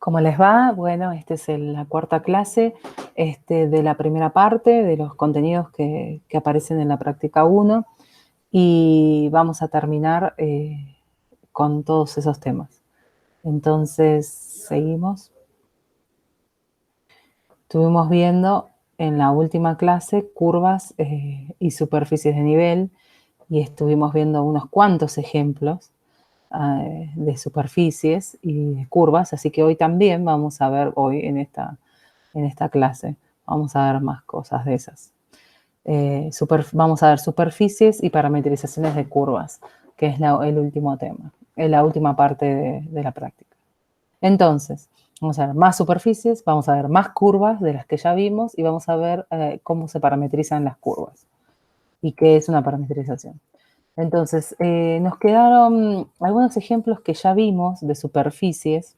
¿Cómo les va? Bueno, esta es la cuarta clase de la primera parte de los contenidos que aparecen en la práctica 1 y vamos a terminar con todos esos temas. Entonces, seguimos. Estuvimos viendo en la última clase curvas y superficies de nivel y estuvimos viendo unos cuantos ejemplos de superficies y de curvas, así que hoy también vamos a ver, hoy en esta clase, vamos a ver más cosas de esas. Vamos a ver superficies y parametrizaciones de curvas, que es el último tema, la última parte de la práctica. Entonces, vamos a ver más superficies, vamos a ver más curvas de las que ya vimos y vamos a ver cómo se parametrizan las curvas y qué es una parametrización. Entonces, nos quedaron algunos ejemplos que ya vimos de superficies.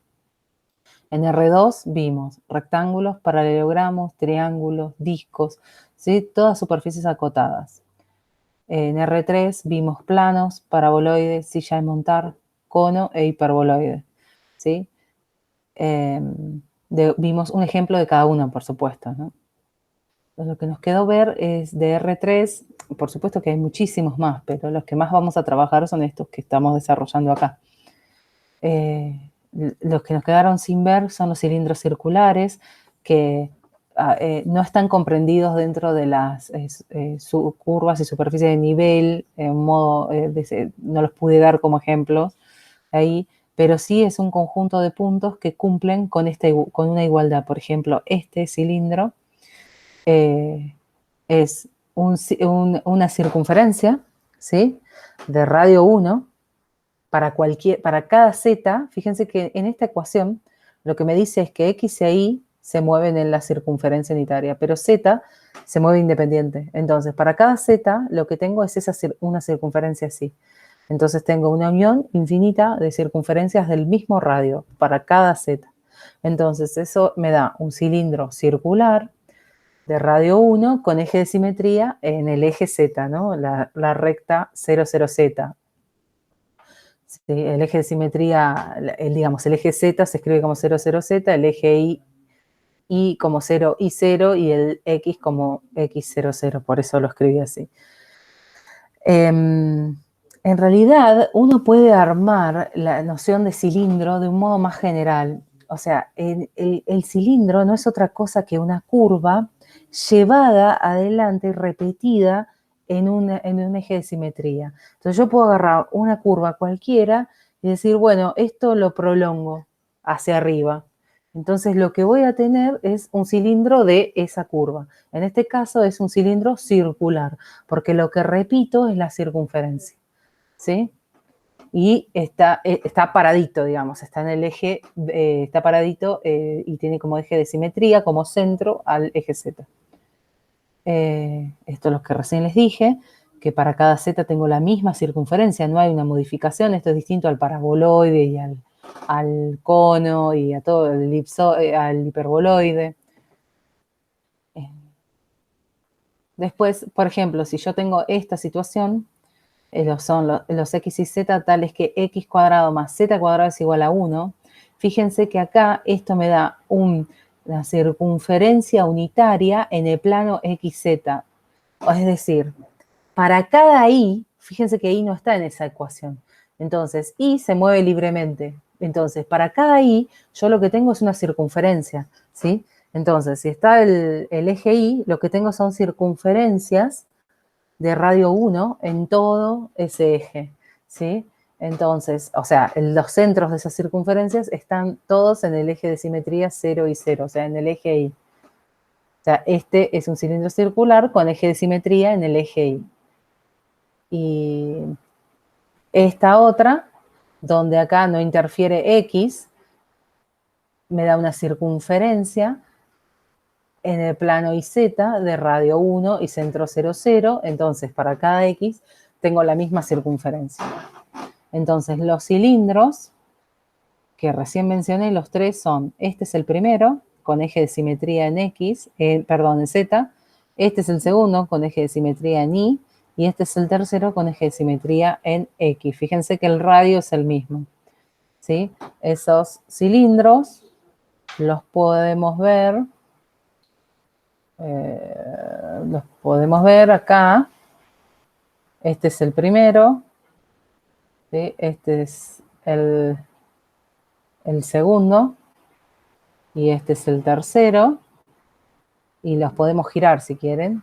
En R2 vimos rectángulos, paralelogramos, triángulos, discos, ¿sí? Todas superficies acotadas. En R3 vimos planos, paraboloides, silla de montar, cono e hiperboloide, ¿sí? Vimos un ejemplo de cada uno, por supuesto, ¿no? Entonces, lo que nos quedó ver es de R3, por supuesto que hay muchísimos más, pero los que más vamos a trabajar son estos que estamos desarrollando acá. Los que nos quedaron sin ver son los cilindros circulares, que no están comprendidos dentro de las curvas y superficies de nivel, en modo, no los pude dar como ejemplos ahí, pero sí es un conjunto de puntos que cumplen con una igualdad. Por ejemplo, este cilindro es una circunferencia, ¿sí?, de radio 1 para cada z. Fíjense que en esta ecuación lo que me dice es que x e y se mueven en la circunferencia unitaria, pero z se mueve independiente. Entonces, para cada z lo que tengo es una circunferencia así. Entonces tengo una unión infinita de circunferencias del mismo radio para cada z. Entonces eso me da un cilindro circular de radio 1 con eje de simetría en el eje z, ¿no? La recta 0, 0, z. Sí, el eje de simetría, digamos, el eje z se escribe como 0, 0, z, el eje y como 0, y 0, y el x como x, 0, 0, por eso lo escribí así. En realidad, uno puede armar la noción de cilindro de un modo más general. O sea, el cilindro no es otra cosa que una curva llevada adelante y repetida en un eje de simetría. Entonces yo puedo agarrar una curva cualquiera y decir, bueno, esto lo prolongo hacia arriba. Entonces lo que voy a tener es un cilindro de esa curva. En este caso es un cilindro circular, porque lo que repito es la circunferencia, ¿sí? Y está paradito, digamos, está en el eje, está paradito y tiene como eje de simetría, como centro al eje Z. Esto es lo que recién les dije, que para cada Z tengo la misma circunferencia, no hay una modificación. Esto es distinto al paraboloide y al cono y a todo al hiperboloide. Después, por ejemplo, si yo tengo esta situación, son los x y z tales que x cuadrado más z cuadrado es igual a 1, fíjense que acá esto me da una circunferencia unitaria en el plano xz. Es decir, para cada y, fíjense que y no está en esa ecuación. Entonces, y se mueve libremente. Entonces, para cada y, yo lo que tengo es una circunferencia, ¿sí? Entonces, si está el eje y, lo que tengo son circunferencias de radio 1 en todo ese eje, ¿sí? Entonces, o sea, los centros de esas circunferencias están todos en el eje de simetría 0 y 0, o sea, en el eje y. O sea, este es un cilindro circular con eje de simetría en el eje y. Y esta otra, donde acá no interfiere x, me da una circunferencia en el plano YZ de radio 1 y centro 0, 0. Entonces, para cada x tengo la misma circunferencia. Entonces, los cilindros que recién mencioné, los tres son, este es el primero, con eje de simetría en x, en z. Este es el segundo, con eje de simetría en y. Y este es el tercero, con eje de simetría en x. Fíjense que el radio es el mismo, ¿sí? Esos cilindros los podemos ver. Los podemos ver acá. Este es el primero. ¿Sí? Este es el segundo. Y este es el tercero. Y los podemos girar si quieren.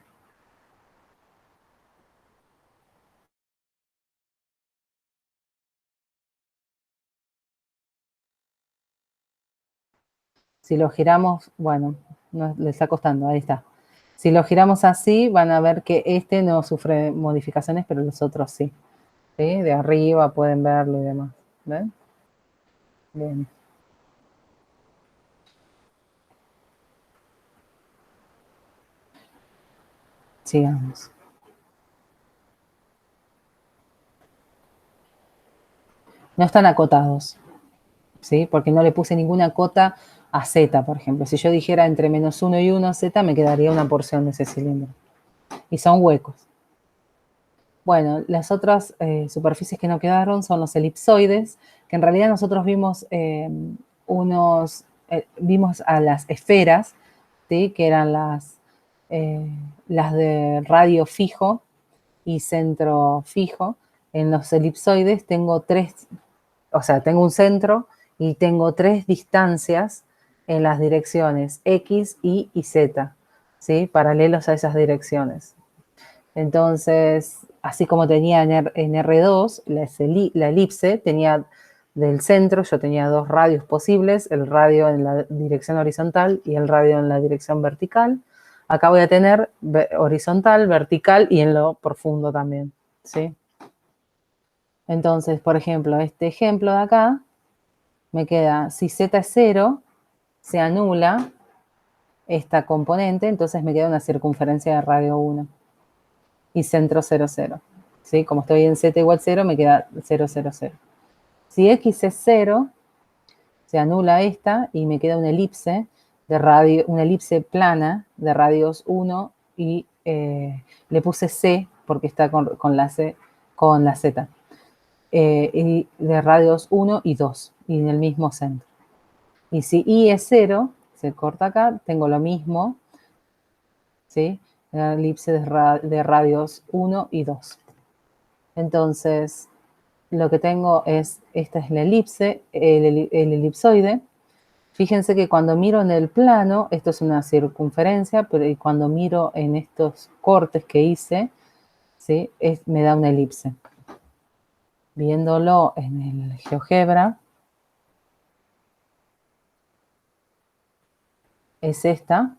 Si lo giramos, bueno, no, le está costando, ahí está. Si lo giramos así, van a ver que este no sufre modificaciones, pero los otros sí. ¿Sí? De arriba pueden verlo y demás. ¿Ven? Bien. Sigamos. No están acotados, ¿sí? Porque no le puse ninguna cota a Z, por ejemplo. Si yo dijera entre -1 y 1 Z, me quedaría una porción de ese cilindro. Y son huecos. Bueno, las otras superficies que no quedaron son los elipsoides, que en realidad nosotros vimos vimos a las esferas, ¿sí? Que eran las de radio fijo y centro fijo. En los elipsoides tengo tres, o sea, tengo un centro y tengo tres distancias en las direcciones X, Y y Z, ¿sí? Paralelos a esas direcciones. Entonces, así como tenía en R2, la elipse tenía del centro, yo tenía dos radios posibles, el radio en la dirección horizontal y el radio en la dirección vertical. Acá voy a tener horizontal, vertical y en lo profundo también, ¿sí? Entonces, por ejemplo, este ejemplo de acá, me queda, si Z es 0, se anula esta componente, entonces me queda una circunferencia de radio 1 y centro 0, 0. ¿Sí? Como estoy en Z igual 0, me queda 0, 0, 0. Si X es 0, se anula esta y me queda una elipse de radio, una elipse plana de radios 1 y le puse C porque está con la C, con la Z. Y de radios 1 y 2 y en el mismo centro. Y si Y es 0, se corta acá, tengo lo mismo, ¿sí? La elipse de radios 1 y 2. Entonces, lo que tengo es, esta es la elipse, el elipsoide. Fíjense que cuando miro en el plano, esto es una circunferencia, pero cuando miro en estos cortes que hice, ¿sí? Me da una elipse. Viéndolo en el GeoGebra, es esta.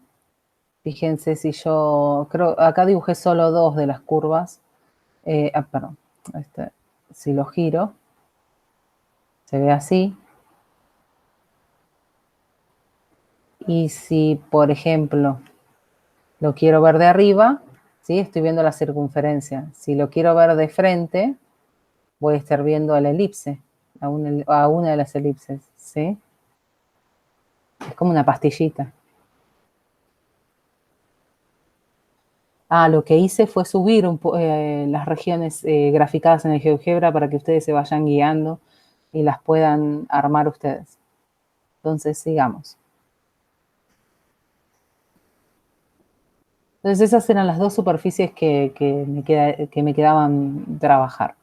Fíjense si yo, creo, acá dibujé solo dos de las curvas. Perdón, si lo giro, se ve así. Y si, por ejemplo, lo quiero ver de arriba, ¿sí? Estoy viendo la circunferencia. Si lo quiero ver de frente, voy a estar viendo a la elipse, a una de las elipses, ¿sí? Es como una pastillita. Lo que hice fue subir las regiones graficadas en el GeoGebra para que ustedes se vayan guiando y las puedan armar ustedes. Entonces, sigamos. Entonces, esas eran las dos superficies que me quedaban trabajar.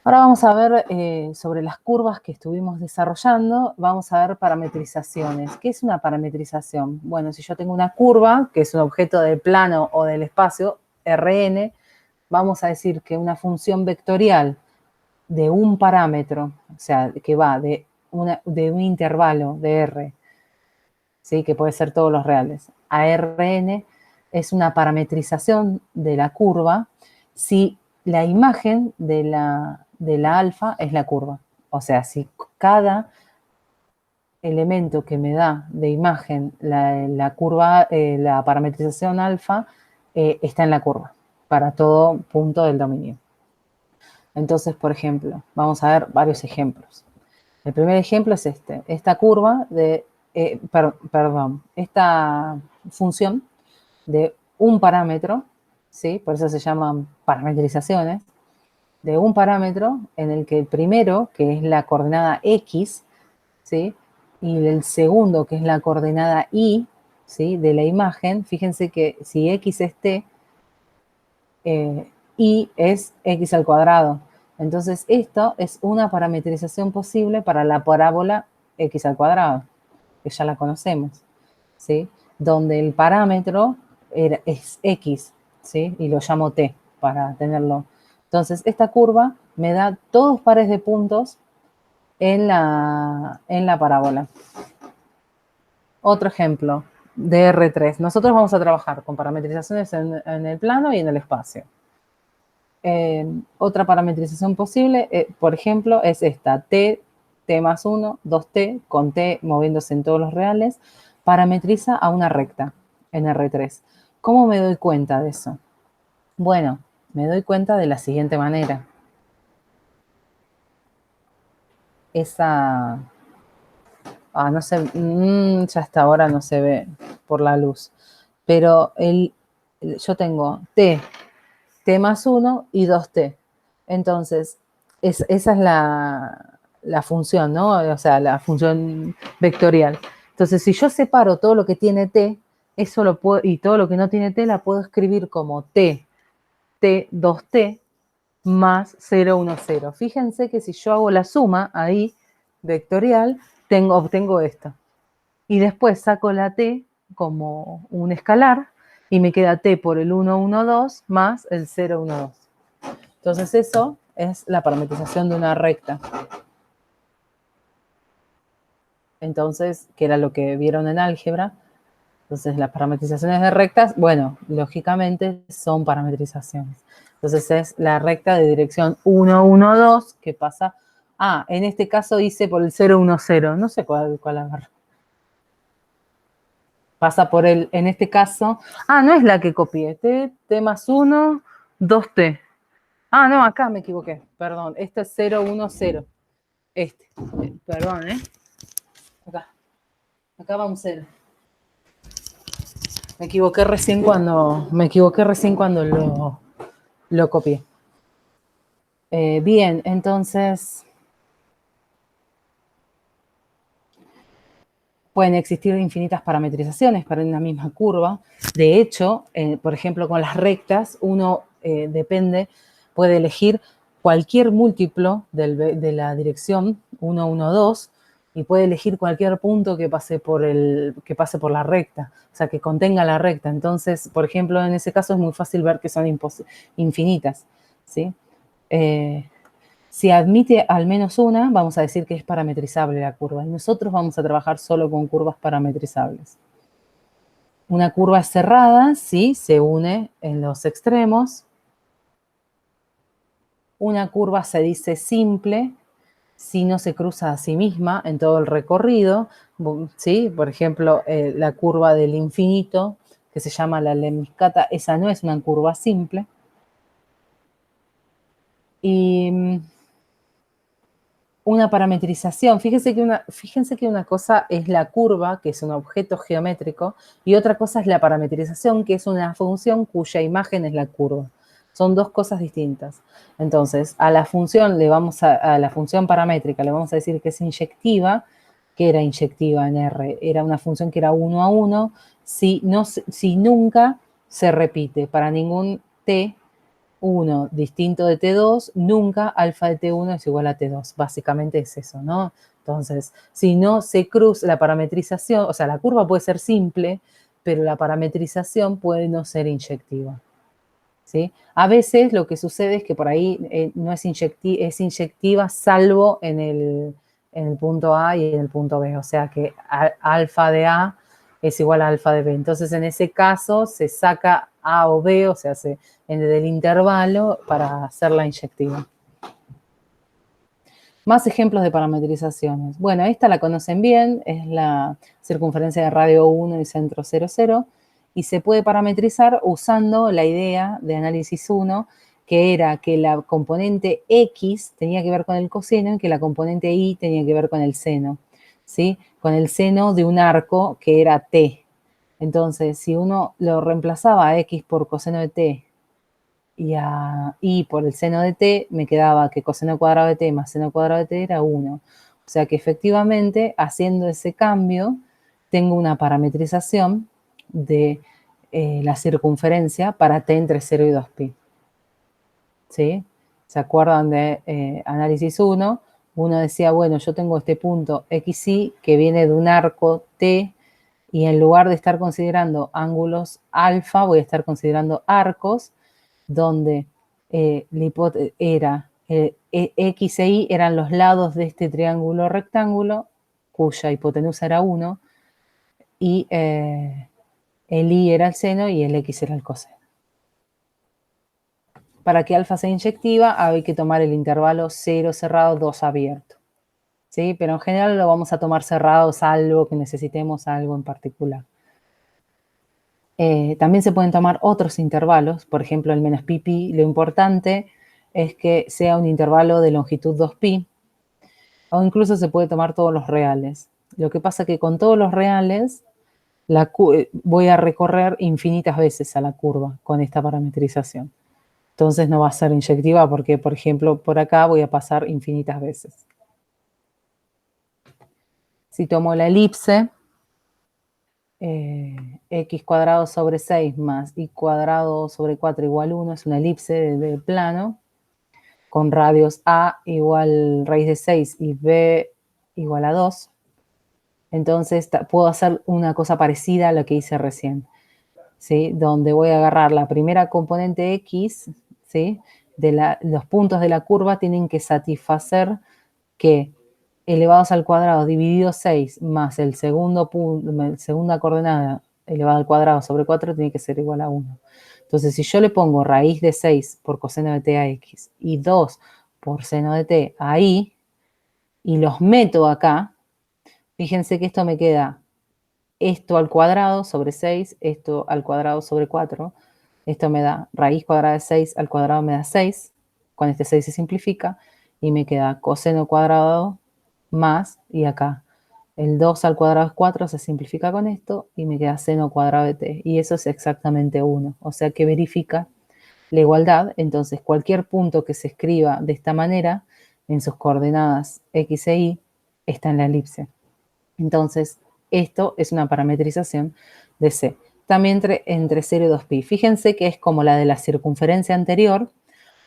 Ahora vamos a ver sobre las curvas que estuvimos desarrollando, vamos a ver parametrizaciones. ¿Qué es una parametrización? Bueno, si yo tengo una curva, que es un objeto del plano o del espacio, Rn, vamos a decir que una función vectorial de un parámetro, o sea, que va de un intervalo de R, ¿sí? Que puede ser todos los reales, a Rn, es una parametrización de la curva si la imagen de la alfa es la curva. O sea, si cada elemento que me da de imagen la curva, la parametrización alfa, está en la curva, para todo punto del dominio. Entonces, por ejemplo, vamos a ver varios ejemplos. El primer ejemplo es esta curva esta función de un parámetro, ¿sí? Por eso se llaman parametrizaciones, de un parámetro en el que el primero, que es la coordenada X, ¿sí? y el segundo, que es la coordenada y, ¿sí?, de la imagen, fíjense que si x es t, y es x al cuadrado. Entonces, esto es una parametrización posible para la parábola x al cuadrado, que ya la conocemos, ¿sí? Donde el parámetro es x, ¿sí? Y lo llamo t para tenerlo. Entonces, esta curva me da todos pares de puntos en la parábola. Otro ejemplo de R3. Nosotros vamos a trabajar con parametrizaciones en el plano y en el espacio. Otra parametrización posible, por ejemplo, es esta, t más 1, 2t, con t moviéndose en todos los reales, parametriza a una recta en R3. ¿Cómo me doy cuenta de eso? Bueno, me doy cuenta de la siguiente manera. Esa... no sé, ya hasta ahora no se ve por la luz. Pero yo tengo t más 1 y 2t. Entonces, esa es la función, ¿no? O sea, la función vectorial. Entonces, si yo separo todo lo que tiene t, eso lo puedo, y todo lo que no tiene t, la puedo escribir como t 2t más 0, 1, 0. Fíjense que si yo hago la suma ahí, vectorial, obtengo esto. Y después saco la t como un escalar y me queda t por el 1, 1, 2 más el 0, 1, 2. Entonces eso es la parametrización de una recta. Entonces, que era lo que vieron en álgebra. Entonces, las parametrizaciones de rectas, bueno, lógicamente son parametrizaciones. Entonces, es la recta de dirección 1, 1, 2 que pasa... en este caso hice por el 0, 1, 0. No sé cuál agarro. Pasa por en este caso... no es la que copié. T más 1, 2t. No, acá me equivoqué. Perdón, este es 0, 1, 0. Perdón, Acá va un 0. Me equivoqué recién cuando lo copié. Bien, entonces pueden existir infinitas parametrizaciones para una misma curva. De hecho, por ejemplo, con las rectas, uno puede elegir cualquier múltiplo de la dirección 1, 1, 2 y puede elegir cualquier punto que pase por la recta, o sea, que contenga la recta. Entonces, por ejemplo, en ese caso es muy fácil ver que son infinitas, ¿sí? Si admite al menos una, vamos a decir que es parametrizable la curva. Y nosotros vamos a trabajar solo con curvas parametrizables. Una curva es cerrada, sí, se une en los extremos. Una curva se dice simple si no se cruza a sí misma en todo el recorrido, ¿sí? Por ejemplo, la curva del infinito, que se llama la lemniscata, esa no es una curva simple. Y una parametrización, fíjense que una cosa es la curva, que es un objeto geométrico, y otra cosa es la parametrización, que es una función cuya imagen es la curva. Son dos cosas distintas. Entonces, a la función a la función paramétrica le vamos a decir que es inyectiva. ¿Qué era inyectiva en R? Era una función que era 1 a 1, si nunca se repite para ningún T1 distinto de T2, nunca alfa de T1 es igual a T2. Básicamente es eso, ¿no? Entonces, si no se cruza la parametrización, o sea, la curva puede ser simple, pero la parametrización puede no ser inyectiva, ¿sí? A veces lo que sucede es que por ahí no es inyectiva, salvo en el punto A y en el punto B, o sea que alfa de A es igual a alfa de B. Entonces, en ese caso se saca A o B, o sea, del intervalo para hacerla inyectiva. Más ejemplos de parametrizaciones. Bueno, esta la conocen bien, es la circunferencia de radio 1 y centro 0, 0, y se puede parametrizar usando la idea de análisis 1, que era que la componente X tenía que ver con el coseno y que la componente Y tenía que ver con el seno, ¿sí? Con el seno de un arco que era T. Entonces, si uno lo reemplazaba a X por coseno de T y a Y por el seno de T, me quedaba que coseno cuadrado de T más seno cuadrado de T era 1. O sea que efectivamente, haciendo ese cambio, tengo una parametrización de la circunferencia para t entre 0 y 2pi. ¿Sí? ¿Se acuerdan de análisis 1? Uno decía, bueno, yo tengo este punto XY que viene de un arco T y en lugar de estar considerando ángulos alfa, voy a estar considerando arcos donde X e Y eran los lados de este triángulo rectángulo cuya hipotenusa era 1 y el Y era el seno y el X era el coseno. Para que alfa sea inyectiva hay que tomar el intervalo 0 cerrado, 2 abierto. ¿Sí? Pero en general lo vamos a tomar cerrado salvo que necesitemos algo en particular. También se pueden tomar otros intervalos, por ejemplo el menos pi pi. Lo importante es que sea un intervalo de longitud 2pi o incluso se puede tomar todos los reales. Lo que pasa es que con todos los reales voy a recorrer infinitas veces a la curva con esta parametrización. Entonces no va a ser inyectiva porque, por ejemplo, por acá voy a pasar infinitas veces. Si tomo la elipse, x cuadrado sobre 6 más y cuadrado sobre 4 igual 1, es una elipse de plano, con radios a igual raíz de 6 y b igual a 2. Entonces puedo hacer una cosa parecida a lo que hice recién, ¿sí? Donde voy a agarrar la primera componente x, ¿sí? Los puntos de la curva tienen que satisfacer que elevados al cuadrado dividido 6 más el segundo punto, segunda coordenada elevado al cuadrado sobre 4 tiene que ser igual a 1. Entonces, si yo le pongo raíz de 6 por coseno de t a x y 2 por seno de t a y, y los meto acá, fíjense que esto me queda esto al cuadrado sobre 6, esto al cuadrado sobre 4. Esto me da raíz cuadrada de 6 al cuadrado me da 6. Con este 6 se simplifica y me queda coseno cuadrado más, y acá el 2 al cuadrado es 4, se simplifica con esto y me queda seno cuadrado de t. Y eso es exactamente 1. O sea que verifica la igualdad. Entonces cualquier punto que se escriba de esta manera en sus coordenadas x e y está en la elipse. Entonces esto es una parametrización de C. También entre 0 y 2pi. Fíjense que es como la de la circunferencia anterior,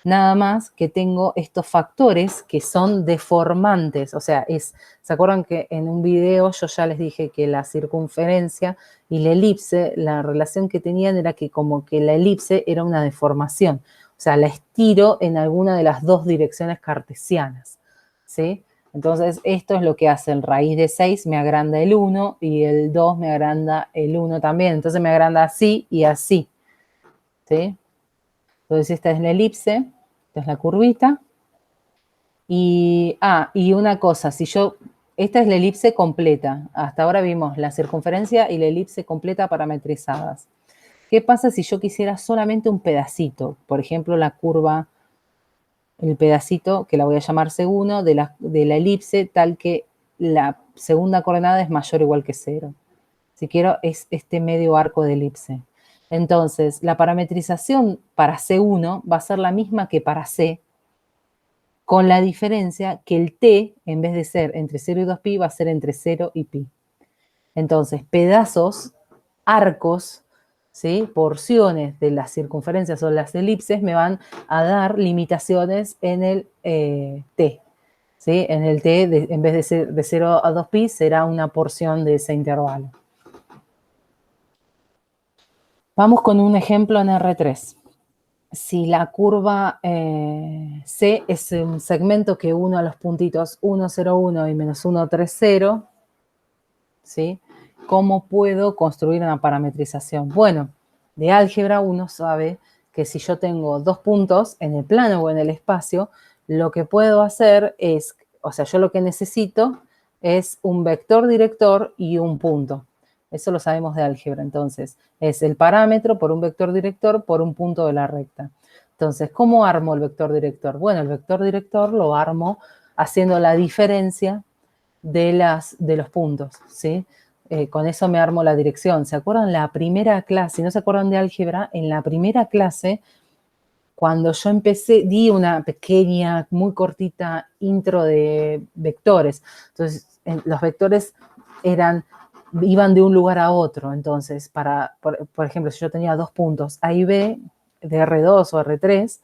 nada más que tengo estos factores que son deformantes. O sea, ¿se acuerdan que en un video yo ya les dije que la circunferencia y la elipse, la relación que tenían era que como que la elipse era una deformación. O sea, la estiro en alguna de las dos direcciones cartesianas, ¿sí? Entonces, esto es lo que hace el raíz de 6, me agranda el 1 y el 2 me agranda el 1 también. Entonces me agranda así y así, ¿sí? Entonces esta es la elipse, esta es la curvita. Y una cosa, esta es la elipse completa. Hasta ahora vimos la circunferencia y la elipse completa parametrizadas. ¿Qué pasa si yo quisiera solamente un pedacito? Por ejemplo, la curva, el pedacito, que la voy a llamar C1, de la elipse, tal que la segunda coordenada es mayor o igual que 0. Si quiero, es este medio arco de elipse. Entonces, la parametrización para C1 va a ser la misma que para C, con la diferencia que el t, en vez de ser entre 0 y 2pi, va a ser entre 0 y pi. Entonces, pedazos, arcos, ¿sí? Porciones de las circunferencias o las elipses me van a dar limitaciones en el t. ¿Sí? En el t, en vez de ser de 0 a 2pi, será una porción de ese intervalo. Vamos con un ejemplo en R3. Si la curva C es un segmento que une a los puntitos 1, 0, 1 y menos 1, 3, 0, ¿sí? ¿Cómo puedo construir una parametrización? Bueno, de álgebra uno sabe que si yo tengo dos puntos en el plano o en el espacio, lo que puedo hacer es, o sea, yo lo que necesito es un vector director y un punto. Eso lo sabemos de álgebra. Entonces, es el parámetro por un vector director por un punto de la recta. Entonces, ¿cómo armo el vector director? Bueno, el vector director lo armo haciendo la diferencia de los puntos, ¿sí? Con eso me armo la dirección. ¿Se acuerdan la primera clase? Si no se acuerdan de álgebra, en la primera clase cuando yo empecé, di una pequeña, muy cortita intro de vectores. Entonces, los vectores iban de un lugar a otro. Entonces, por ejemplo, si yo tenía 2 puntos A y B, de R2 o R3,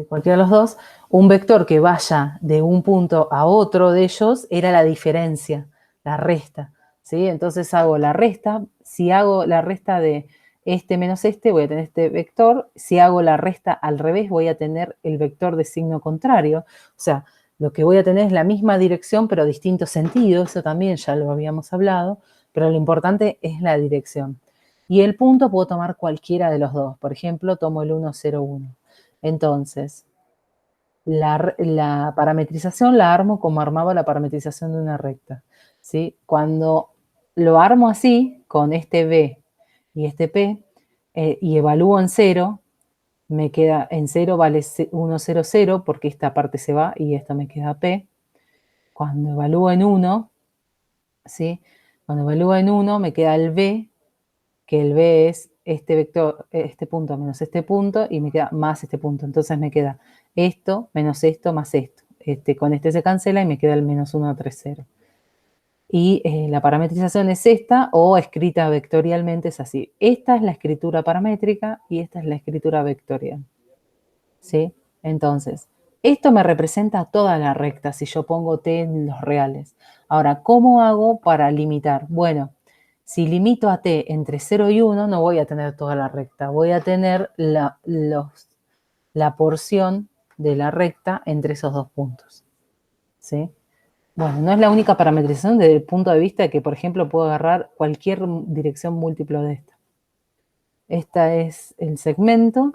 cualquiera de los dos, un vector que vaya de un punto a otro de ellos era la diferencia, la resta, ¿sí? Entonces hago la resta. Si hago la resta de este menos este, voy a tener este vector. Si hago la resta al revés, voy a tener el vector de signo contrario. O sea, lo que voy a tener es la misma dirección, pero distinto sentido. Eso también ya lo habíamos hablado, pero lo importante es la dirección. Y el punto puedo tomar cualquiera de los dos. Por ejemplo, tomo el 1, 0, 1. Entonces, la parametrización la armo como armaba la parametrización de una recta, ¿sí? Cuando lo armo así, con este B y este P, y evalúo en 0, me queda en 0 vale 1, 0, 0, porque esta parte se va y esta me queda P. Cuando evalúo en 1, ¿sí? Cuando evalúo en 1 me queda el B, que el B es este vector, este punto menos este punto, y me queda más este punto. Entonces me queda esto menos esto más esto. Con este se cancela y me queda el menos 1, 3, 0. Y la parametrización es esta, o escrita vectorialmente es así. Esta es la escritura paramétrica y esta es la escritura vectorial, ¿sí? Entonces, esto me representa toda la recta si yo pongo t en los reales. Ahora, ¿cómo hago para limitar? Bueno, si limito a t entre 0 y 1, no voy a tener toda la recta. Voy a tener la porción de la recta entre esos dos puntos, ¿sí? Bueno, no es la única parametrización desde el punto de vista de que, por ejemplo, puedo agarrar cualquier dirección múltiplo de esta. Este es el segmento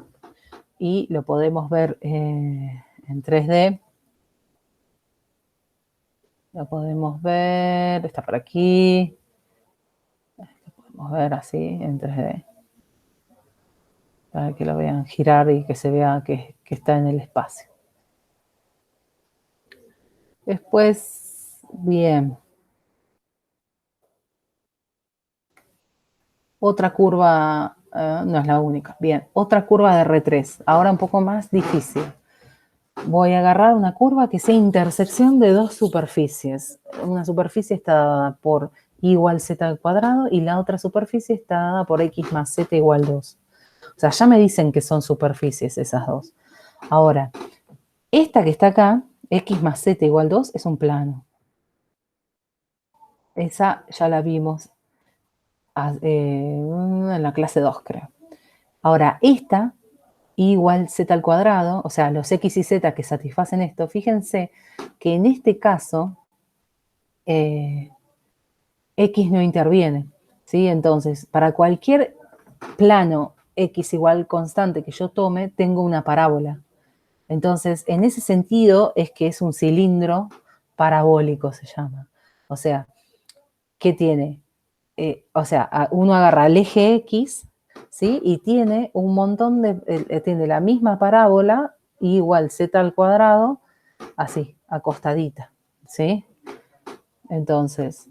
y lo podemos ver en 3D. Lo podemos ver, está por aquí. Lo podemos ver así en 3D. Para que lo vean girar y que se vea que está en el espacio. Después, bien. Otra curva, no es la única. Bien, otra curva de R3. Ahora un poco más difícil. Voy a agarrar una curva que sea intersección de dos superficies. Una superficie está dada por y igual z al cuadrado y la otra superficie está dada por x más z igual 2. O sea, ya me dicen que son superficies esas dos. Ahora, esta que está acá, x más z igual 2, es un plano. Esa ya la vimos en la clase 2, creo. Ahora, esta igual z al cuadrado, o sea, los x y z que satisfacen esto, fíjense que en este caso x no interviene, ¿sí? Entonces, para cualquier plano x igual constante que yo tome, tengo una parábola. Entonces, en ese sentido es que es un cilindro parabólico, se llama. O sea, ¿qué tiene? Uno agarra el eje X, ¿sí? Y tiene un montón tiene la misma parábola, igual z al cuadrado, así, acostadita, ¿sí? Entonces,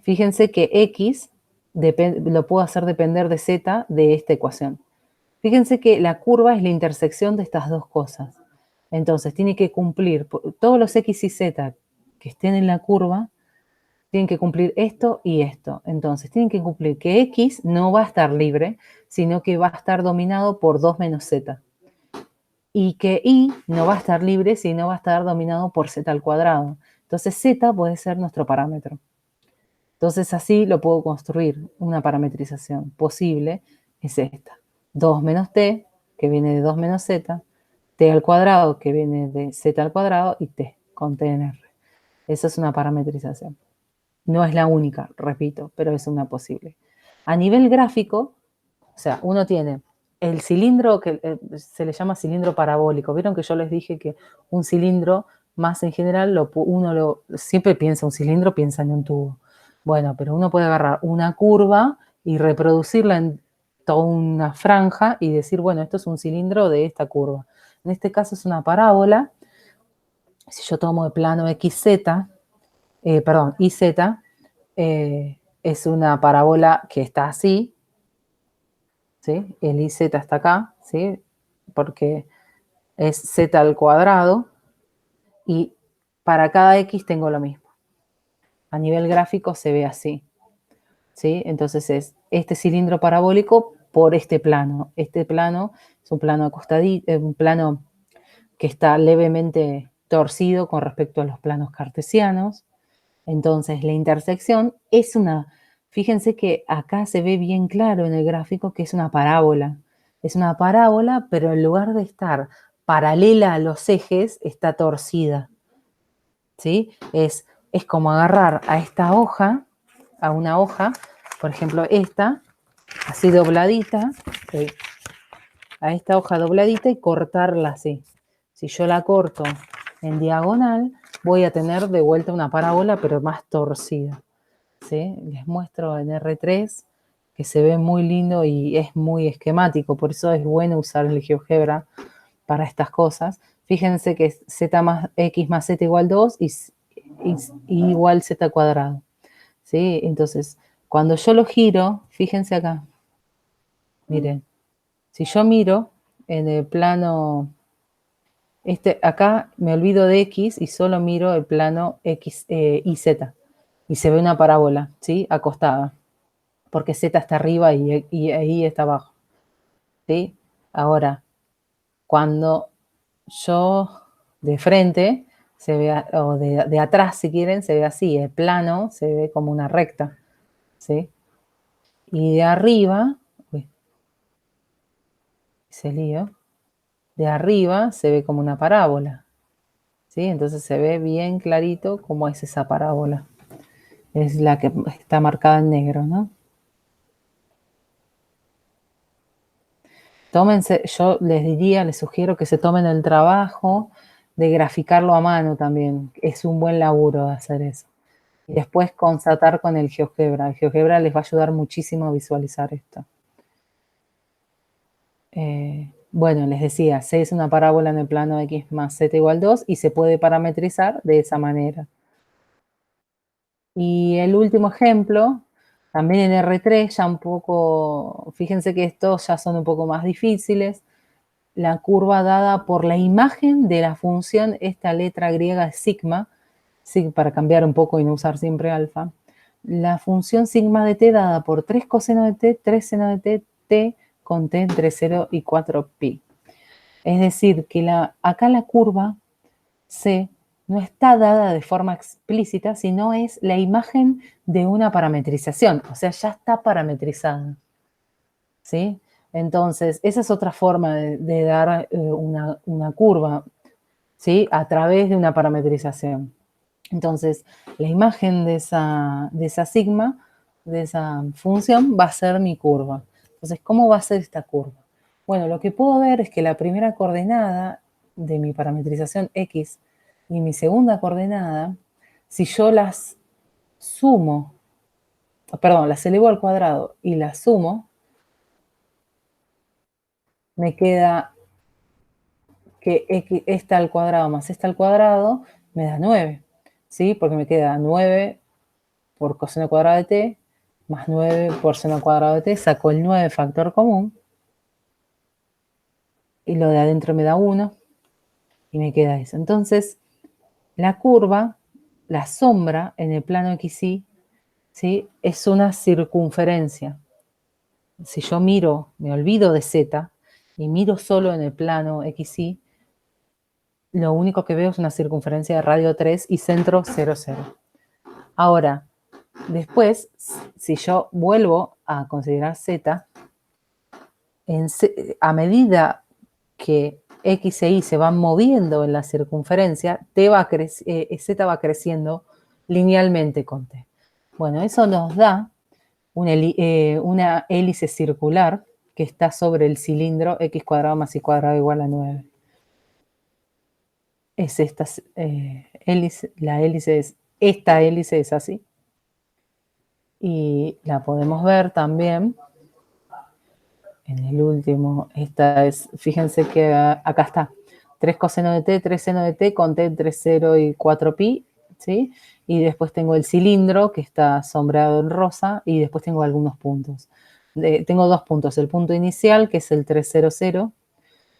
fíjense que X lo puedo hacer depender de Z de esta ecuación. Fíjense que la curva es la intersección de estas dos cosas. Entonces, tiene que cumplir, todos los X y Z que estén en la curva, tienen que cumplir esto y esto. Entonces, tienen que cumplir que X no va a estar libre, sino que va a estar dominado por 2 menos Z. Y que Y no va a estar libre, sino va a estar dominado por Z al cuadrado. Entonces, Z puede ser nuestro parámetro. Entonces, así lo puedo construir. Una parametrización posible es esta. 2 menos t, que viene de 2 menos z, t al cuadrado, que viene de z al cuadrado, y t, con t en r. Esa es una parametrización. No es la única, repito, pero es una posible. A nivel gráfico, o sea, uno tiene el cilindro que se le llama cilindro parabólico. Vieron que yo les dije que un cilindro, más en general, siempre piensa un cilindro, piensa en un tubo. Bueno, pero uno puede agarrar una curva y reproducirla en toda una franja y decir, bueno, esto es un cilindro de esta curva. En este caso es una parábola. Si yo tomo el plano XZ, IZ, es una parábola que está así, ¿sí? El IZ está acá, ¿sí? porque es z al cuadrado y para cada x tengo lo mismo. A nivel gráfico se ve así, ¿sí? Entonces es este cilindro parabólico por este plano. Este plano es un plano acostadito, un plano que está levemente torcido con respecto a los planos cartesianos. Entonces la intersección es una, fíjense que acá se ve bien claro en el gráfico que es una parábola. Es una parábola, pero en lugar de estar paralela a los ejes, está torcida, ¿sí? Es como agarrar a esta hoja, a una hoja, por ejemplo esta, así dobladita, a esta hoja dobladita y cortarla así. Si yo la corto en diagonal, voy a tener de vuelta una parábola, pero más torcida, ¿sí? Les muestro en R3 que se ve muy lindo y es muy esquemático, por eso es bueno usar el GeoGebra para estas cosas. Fíjense que es z más x más z igual 2 y igual z cuadrado, ¿sí? Entonces, cuando yo lo giro, fíjense acá, miren, si yo miro en el plano, acá me olvido de x y solo miro el plano x y z, y se ve una parábola, ¿sí? Acostada, porque z está arriba y ahí está abajo, ¿sí? Ahora, cuando yo de frente, se ve, o de atrás si quieren, se ve así, el plano se ve como una recta, ¿sí? Y de arriba, uy, ese lío, de arriba se ve como una parábola, ¿sí? Entonces se ve bien clarito cómo es esa parábola. Es la que está marcada en negro, ¿no? Tómense, yo les diría, les sugiero que se tomen el trabajo de graficarlo a mano también. Es un buen laburo de hacer eso. Y después constatar con el GeoGebra. El GeoGebra les va a ayudar muchísimo a visualizar esto. Bueno, les decía, C es una parábola en el plano x más z igual 2 y se puede parametrizar de esa manera. Y el último ejemplo, también en R3, ya un poco, fíjense que estos ya son un poco más difíciles. La curva dada por la imagen de la función, esta letra griega es sigma, sí, para cambiar un poco y no usar siempre alfa. La función sigma de t dada por 3 coseno de t, 3 seno de t, t con t entre 0 y 4pi. Es decir, que acá la curva C no está dada de forma explícita, sino es la imagen de una parametrización, o sea, ya está parametrizada, ¿sí? Entonces, esa es otra forma de dar una curva, ¿sí? A través de una parametrización. Entonces, la imagen de esa sigma, de esa función, va a ser mi curva. Entonces, ¿cómo va a ser esta curva? Bueno, lo que puedo ver es que la primera coordenada de mi parametrización x y mi segunda coordenada, si yo las sumo, perdón, las elevo al cuadrado y las sumo, me queda que x, esta al cuadrado más esta al cuadrado me da 9, ¿sí? Porque me queda 9 por coseno cuadrado de t, más 9 por seno cuadrado de t, saco el 9 factor común, y lo de adentro me da 1, y me queda eso. Entonces, la curva, la sombra en el plano XY, ¿sí? Es una circunferencia. Si yo miro, me olvido de Z, y miro solo en el plano XY, lo único que veo es una circunferencia de radio 3 y centro 0, 0. Ahora, después, si yo vuelvo a considerar Z, a medida que X e Y se van moviendo en la circunferencia, Z va creciendo linealmente con T. Bueno, eso nos da una hélice circular que está sobre el cilindro x cuadrado más y cuadrado igual a 9. Es esta hélice, esta hélice es así. Y la podemos ver también en el último. Esta es, fíjense que acá está, 3 coseno de t, 3 seno de t con t entre 0 y 4pi, ¿sí? Y después tengo el cilindro que está sombreado en rosa y después tengo algunos puntos. Tengo dos puntos, el punto inicial que es el 300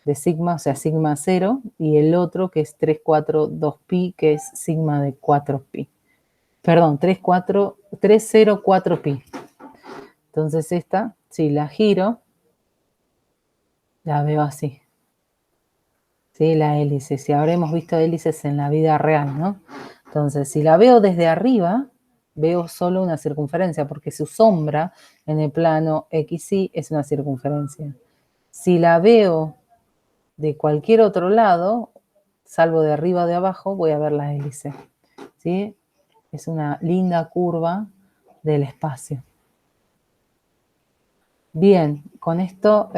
de sigma, o sea, sigma 0, y el otro que es 342pi, que es sigma de 4pi. Perdón, 304pi. Entonces esta, si la giro, la veo así. ¿Sí? La hélice, si habremos visto hélices en la vida real, ¿no? Entonces, si la veo desde arriba, veo solo una circunferencia, porque su sombra en el plano XY es una circunferencia. Si la veo de cualquier otro lado, salvo de arriba o de abajo, voy a ver la hélice. ¿Sí? Es una linda curva del espacio. Bien, con esto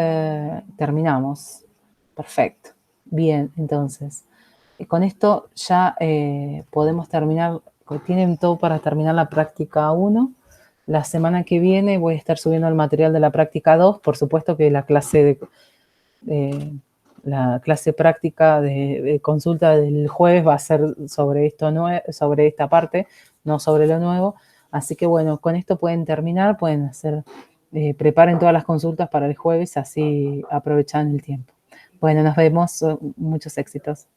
terminamos. Perfecto. Bien, entonces, con esto ya podemos terminar, tienen todo para terminar la práctica 1. La semana que viene voy a estar subiendo el material de la práctica 2. Por supuesto que la clase práctica de consulta del jueves va a ser sobre sobre esta parte, no sobre lo nuevo. Así que bueno, con esto pueden terminar, pueden hacer, preparen todas las consultas para el jueves, así aprovechan el tiempo. Bueno, nos vemos, muchos éxitos.